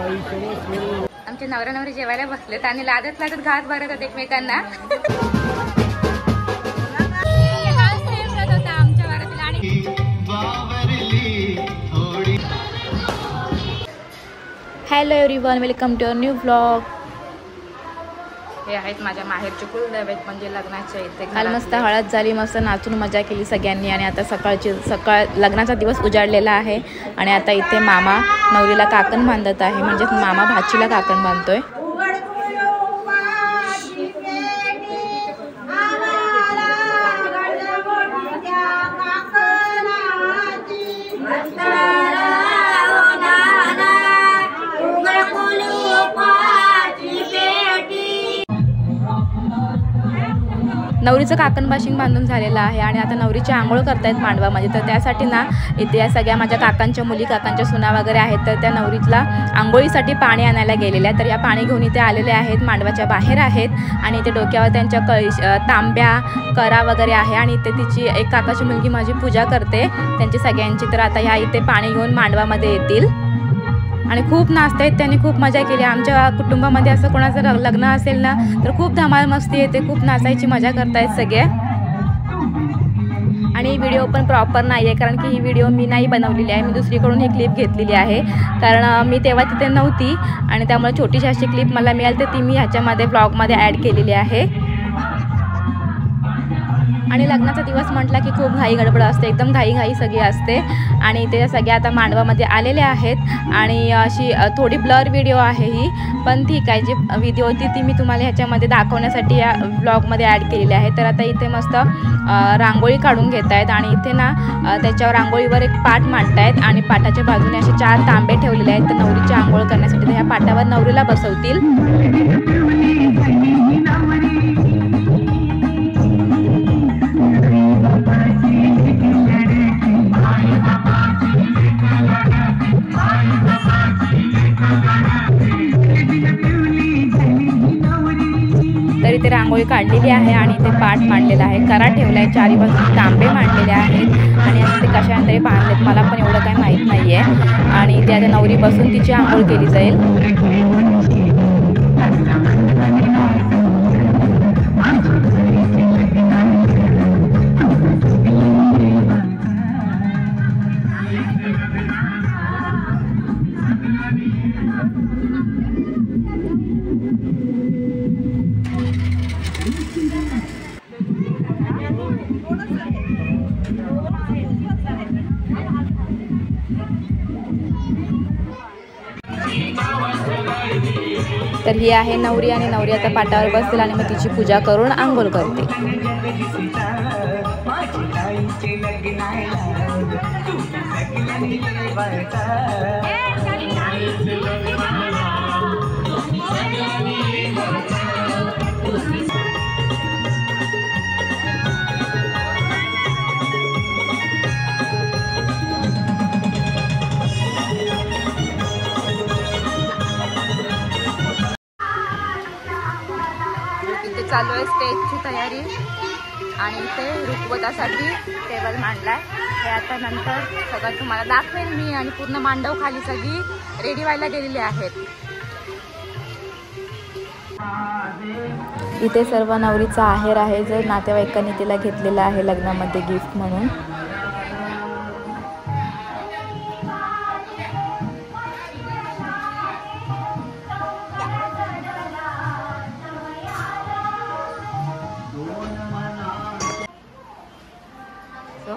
आमचे नवरा नवरी जेवायला बसलेत आणि लादत लादत घात भरत होते एकमेकांना. आमच्या वरातीला आणि hello everyone, welcome to our new vlog. हे आहेत माझ्या माहेरचे कुलदैवत म्हणजे लग्नाच्या इथे. काल मस्त हळद झाली, मस्त नाचून मजा केली सगळ्यांनी आणि आता सकाळ लग्नाचा दिवस उजाडलेला आहे आणि आता इथे मामा नवरीला काकण बांधत आहे, म्हणजे मामा भाचीला काकण बांधतोय. नवरीचं काकणबाशिंग बांधून झालेलं आहे आणि आता नवरीची आंघोळ करतायत मांडवामध्ये. तर त्यासाठी ना इथे या सगळ्या माझ्या काकांच्या मुली, काकांच्या सुना वगैरे आहेत, तर त्या नवरीला आंघोळीसाठी पाणी आणायला गेलेल्या. तर या पाणी घेऊन इथे आलेले आहेत, मांडवाच्या बाहेर आहेत आणि इथे डोक्यावर त्यांच्या तांब्या करा वगैरे आहे आणि इथे तिची एक काकाची मुलगी माझी पूजा करते त्यांची सगळ्यांची. तर आता ह्या इथे पाणी घेऊन मांडवामध्ये येतील आणि खूप नाचतायत, त्यांनी खूप मजा केली. आमच्या कुटुंबामध्ये असं कोणाचं लग्न असेल ना तर खूप धमाल मस्ती येते, खूप नाचायची मजा करतायत सगळे. आणि व्हिडिओ पण प्रॉपर नाही आहे कारण की ही व्हिडिओ मी नाही बनवलेली आहे, मी दुसरीकडून ही क्लिप घेतलेली आहे कारण मी तेव्हा तिथे नव्हती आणि त्यामुळे छोटीशी अशी क्लिप मला मिळाली तर ती मी ह्याच्यामध्ये ब्लॉगमध्ये ॲड केलेली आहे. आणि लग्नाचा दिवस म्हटला की खूप घाई गडबड असते, एकदम घाई सगळी असते आणि ते सगळ्या आता मांडवामध्ये आलेले आहेत आणि अशी थोडी ब्लर व्हिडिओ आहे ही, पण ठीक आहे. जी व्हिडिओ होती ती मी तुम्हाला ह्याच्यामध्ये दाखवण्यासाठी या ब्लॉगमध्ये ॲड केलेली आहे. तर आता इथे मस्त रांगोळी काढून घेत आहेत आणि इथे ना त्याच्यावर रांगोळीवर एक पाट मांडत आहेत आणि पाटाच्या बाजूने असे 4 तांबे ठेवलेले आहेत. तर नवरीची आंघोळ करण्यासाठी तर ह्या पाटावर नवरीला बसवतील. तर इथे रांगोळी काढलेली आहे आणि इथे पाट मांडलेला आहे, करा ठेवला आहे, 4 बाजूने तांबे मांडलेले आहेत आणि ते कशाने तरी बांधलेत, मला पण एवढं काही माहीत नाही आहे. आणि इथे आता नवरी बसून तिची आंघोळ केली जाईल. तर ही आहे नवरी आणि नवरी आता पाटावर बसतील आणि मग तिची पूजा करून आंघोळ करते. चालू आहे स्टेजची तयारी आणि इथे रुखवतासाठी टेबल मांडलाय. हे आता नंतर सगळं तुम्हाला दाखवेल मी आणि पूर्ण मांडव खाली सगळी रेडी व्हायला गेलेली आहेत. इथे सर्व नवरीचा आहेर आहे, जर नातेवाईकांनी तिला घेतलेला आहे लग्नामध्ये गिफ्ट म्हणून.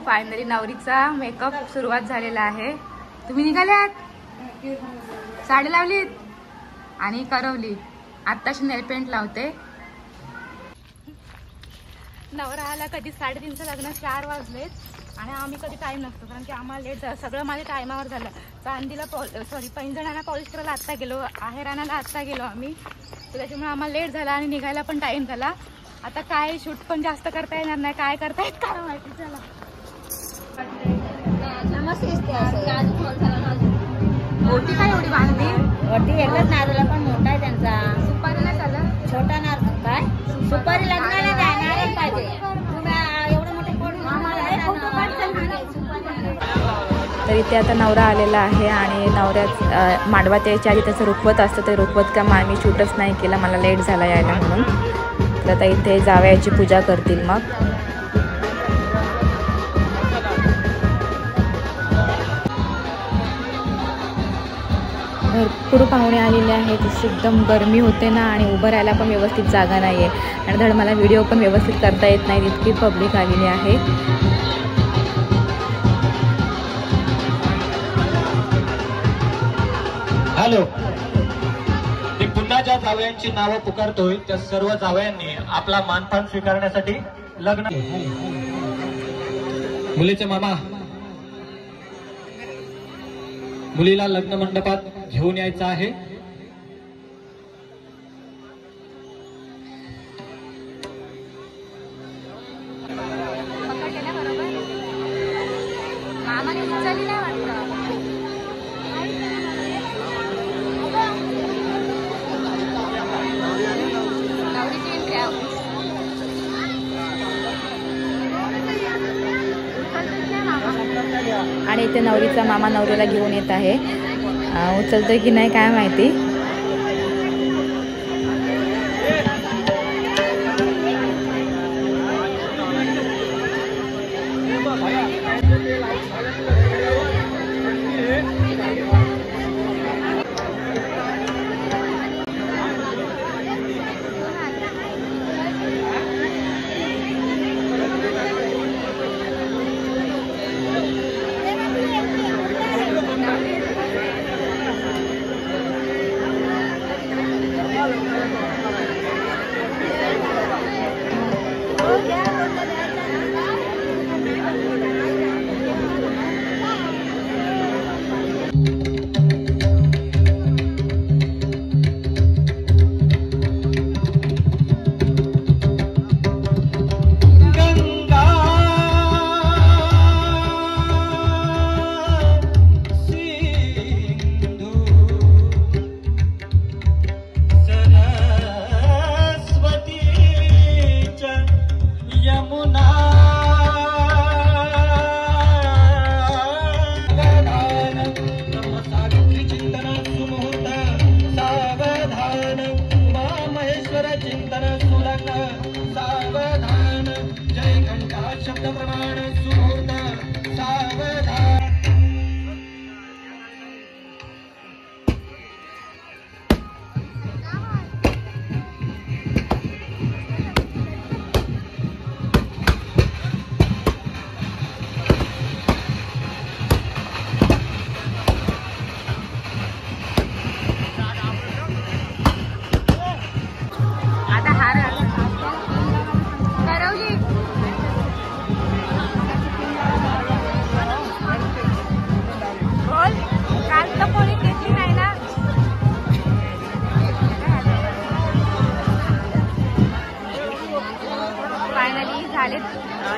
फायनली नवरीचा मेकअप सुरुवात झालेला आहे. तुम्ही निघाल्यात, साडी लावलीत आणि करवली, आत्ताशी नेल पेंट लावते. नवरा आला कधी 3:30चं लग्न, 4 वाजलेत आणि आम्ही कधी टाईम नसतो कारण की आम्हाला लेट झालं. सगळं माझ्या टायमावर झालं. चांदीला पैंजणाला पॉलिश करायला आत्ता गेलो, आहेर आणायला आत्ता गेलो आम्ही, तर त्याच्यामुळे आम्हाला लेट झाला आणि निघायला पण टाईम झाला. आता काय शूट पण जास्त करता येणार नाही, काय करतायत काय माहिती. चला मोठी काय एवढी बांधली वरती एकच नारळ पण मोठा आहे त्यांचा. सुपारी नाही झालं, छोटा नारळ काय सुपारी लग्नाला नारळ पाहिजे. तुम्ही एवढं मोठं तर इथे आता नवरा आलेला आहे आणि नवऱ्यात मांडवात यायच्या आधी त्याचं रुखवत असतं, ते रुखवत का मी शूटच नाही केला, मला लेट झाला यायला म्हणून. तर आता इथे जावयाची पूजा करतील. मग भरपूर पाहुणे आलेले आहेत. एकदम गरमी होते ना आणि उभं राहायला पण व्यवस्थित जागा नाही आहे आणि धड मला व्हिडिओ पण व्यवस्थित करता येत नाही, इतकी पब्लिक आलेली आहे. हॅलो, मी पुन्हा ज्या जावयांची नावं पुकारतोय त्या सर्व जावयांनी आपला मानपान स्वीकारण्यासाठी लग्न. मुलीचे मामा मुलीला लग्न मंडपात घेऊन यायचं आहे. आणि इथे नवरीचा मामा नवरीला घेऊन येत आहे. उचलतोय की नाही काय माहिती.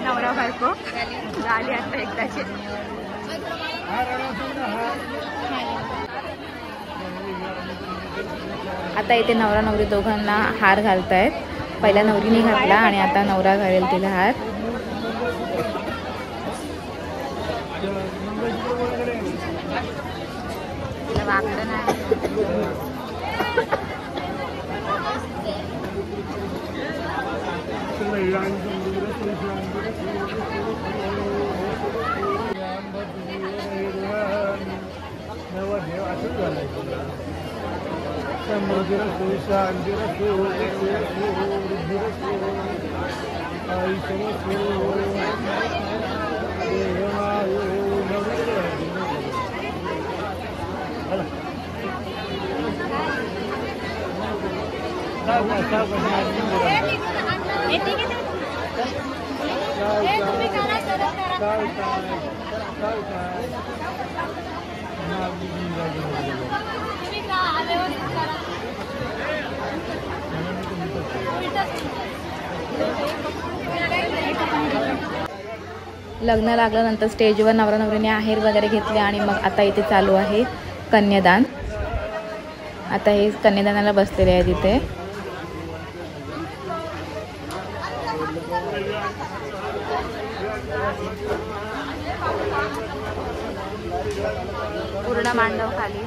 नवरा बायको झाली आता एकदाची. आता इथे नवरा नवरी दोघांना हार घालतायत. पहिला नवरीने घातला आणि आता नवरा घालेल तिला हार. तिला वाकडं नाही. लग्न लागल्यानंतर स्टेजवर नवरा नवरीने आहेर वगैरे घेतले आणि मग आता इथे चालू आहे कन्यादान. आता हे कन्यादानाला बसलेले आहे तिथे. पूर्ण मांडव खाली.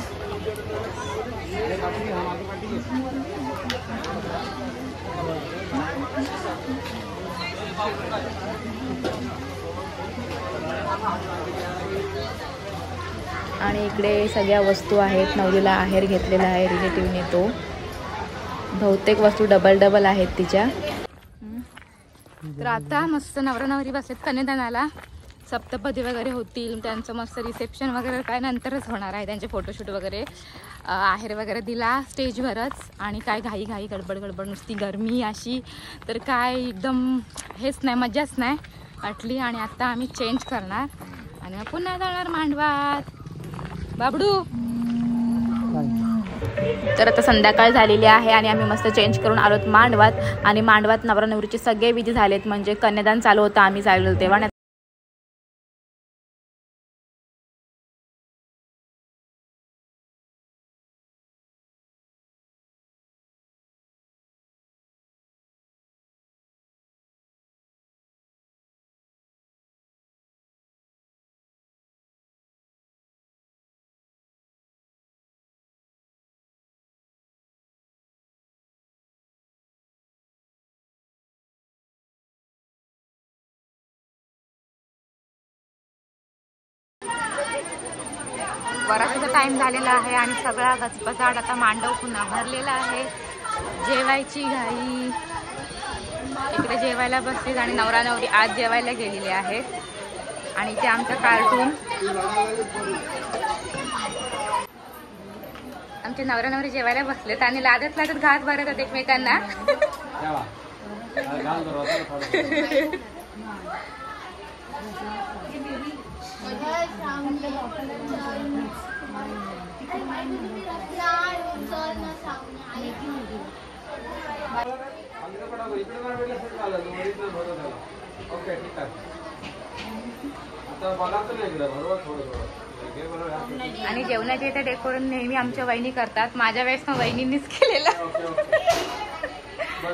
आणि इकडे सगळ्या वस्तू आहेत. नवरीला आहेर घेतलेला आहे रिलेटिव्हने, तो बहुतेक वस्तू डबल आहेत तिच्या. तर आता मस्त नवरा नवरी बसलेत कन्यादानाला. सप्तपदी वगैरे होतील, त्यांचं मस्त रिसेप्शन वगैरे काय नंतरच होणार आहे. त्यांचे फोटोशूट वगैरे, आहेर वगैरे दिला स्टेजवरच. आणि काय घाई गडबड नुसती गरमी अशी, तर काय एकदम हेच नाही, मजाच नाही वाटली. आणि आता आम्ही चेंज करणार आणि मग पुन्हा जाणार मांडवात. बाबडू. तर आता संध्याकाळ झालेली आहे आणि आम्ही मस्त चेंज करून आलोत मांडवात. आणि मांडवात नवरा नवरीचे सगळे विधी झालेत, म्हणजे कन्यादान चालू होतं आम्ही चाललो तेव्हा. वरातीचा टाइम झालेला आहे आणि सगळा गजबजाट आता मांडव पुन्हा भरलेला आहे. जेवायची घाई. इकडे जेवायला बसलीत आणि नवरा नवरी आज जेवायला गेलेले आहेत. आणि ते आमचं कार्टून. आमचे नवरा नवरी जेवायला बसलेत आणि लादत घास भरत आहेत एकमेकांना. आणि जेवणाचे इथे डेकोरेशन नेहमी आमच्या वहिनी करतात. माझ्या वेळेस मग वहिनींनीच केलेलं.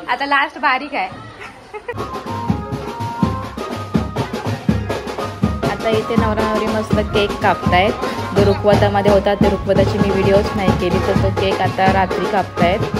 आता लास्ट बारीक आहे. आता इथे नवरा नवरी मस्त केक कापतायत. जो रुखवतामध्ये होता ते रुखवताची मी व्हिडिओच नाही केली, तर तो केक आता रात्री कापतायत.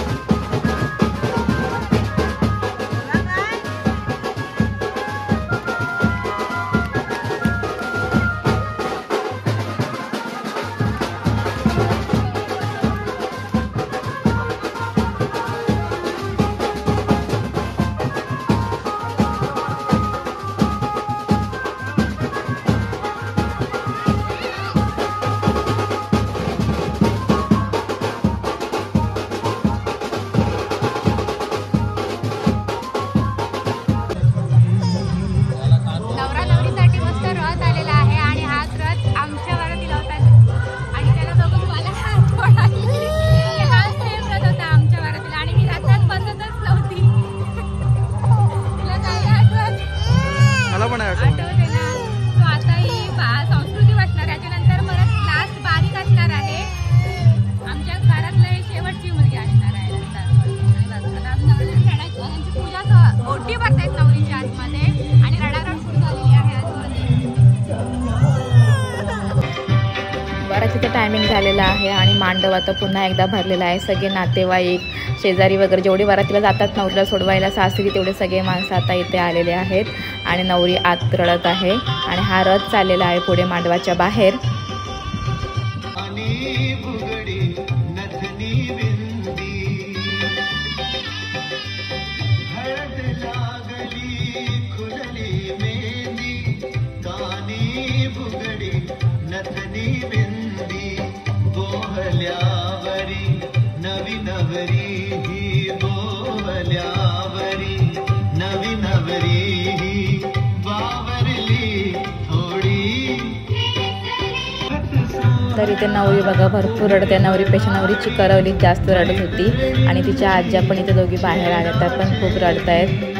टायमिंग झालेला आहे आणि मांडव आता पुन्हा एकदा भरलेला आहे. सगळे नातेवाईक, शेजारी वगैरे जेवढे वरातीला जातात नवरीला सोडवायला सासरी, तेवढे सगळे माणसं आता इथे आलेले आहेत. आणि नवरी आत रडत आहे आणि हा रथ चाललेला आहे पुढे मांडवाच्या बाहेर. तर इथे नवरी बघा भरपूर रडते. नवरीपेक्षा नवरीची करवली जास्त रडत होती आणि तिच्या आज्या पण इथे दोघी बाहेर आल्या, त्या पण खूप रडतायत.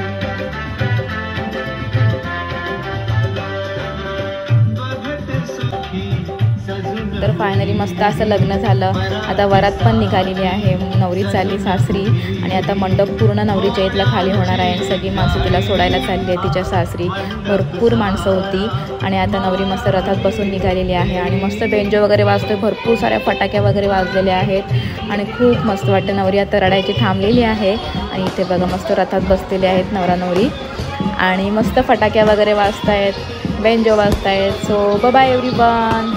तर फायनली मस्त असं लग्न झालं. आता वरात पण निघालेली आहे, नवरी चालली सासरी आणि आता मंडप पूर्ण नवरीच्या इथला खाली होणार आहे. सगळी माणसं तिला सोडायला चालली आहे तिच्या सासरी. भरपूर माणसं होती आणि आता नवरी मस्त रथात बसून निघालेली आहे आणि मस्त बेंजो वगैरे वाजतोय, भरपूर साऱ्या फटाक्या वगैरे वाजलेल्या आहेत आणि खूप मस्त वाटतं. नवरी आता रडायची थांबलेली आहे आणि इथे बघा मस्त रथात बसलेले आहेत नवरा नवरी आणि मस्त फटाक्या वगैरे वाजतायत, बेंजो वाजतायत. So bye bye everyone.